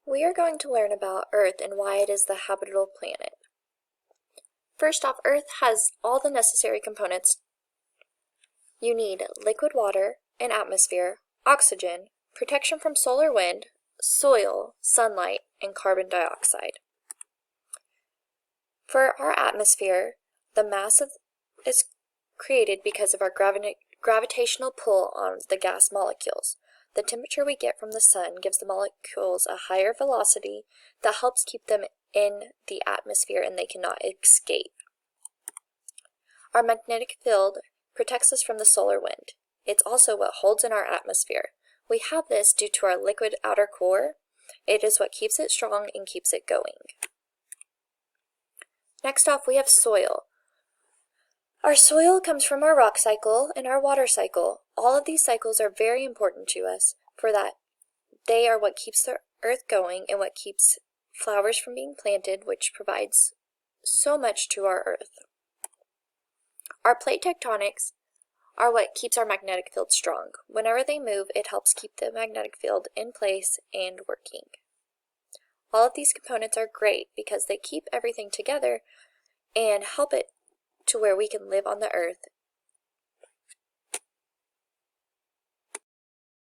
We are going to learn about Earth and why it is the habitable planet. First off, Earth has all the necessary components. You need liquid water, an atmosphere, oxygen, protection from solar wind, soil, sunlight, and carbon dioxide. For our atmosphere, the mass is created because of our gravitational pull on the gas molecules. The temperature we get from the sun gives the molecules a higher velocity that helps keep them in the atmosphere and they cannot escape. Our magnetic field protects us from the solar wind. It's also what holds in our atmosphere. We have this due to our liquid outer core. It is what keeps it strong and keeps it going. Next off, we have soil. Our soil comes from our rock cycle and our water cycle. All of these cycles are very important to us for that they are what keeps the earth going and what keeps flowers from being planted, which provides so much to our earth. Our plate tectonics are what keeps our magnetic field strong. Whenever they move, it helps keep the magnetic field in place and working. All of these components are great because they keep everything together and help it to where we can live on the earth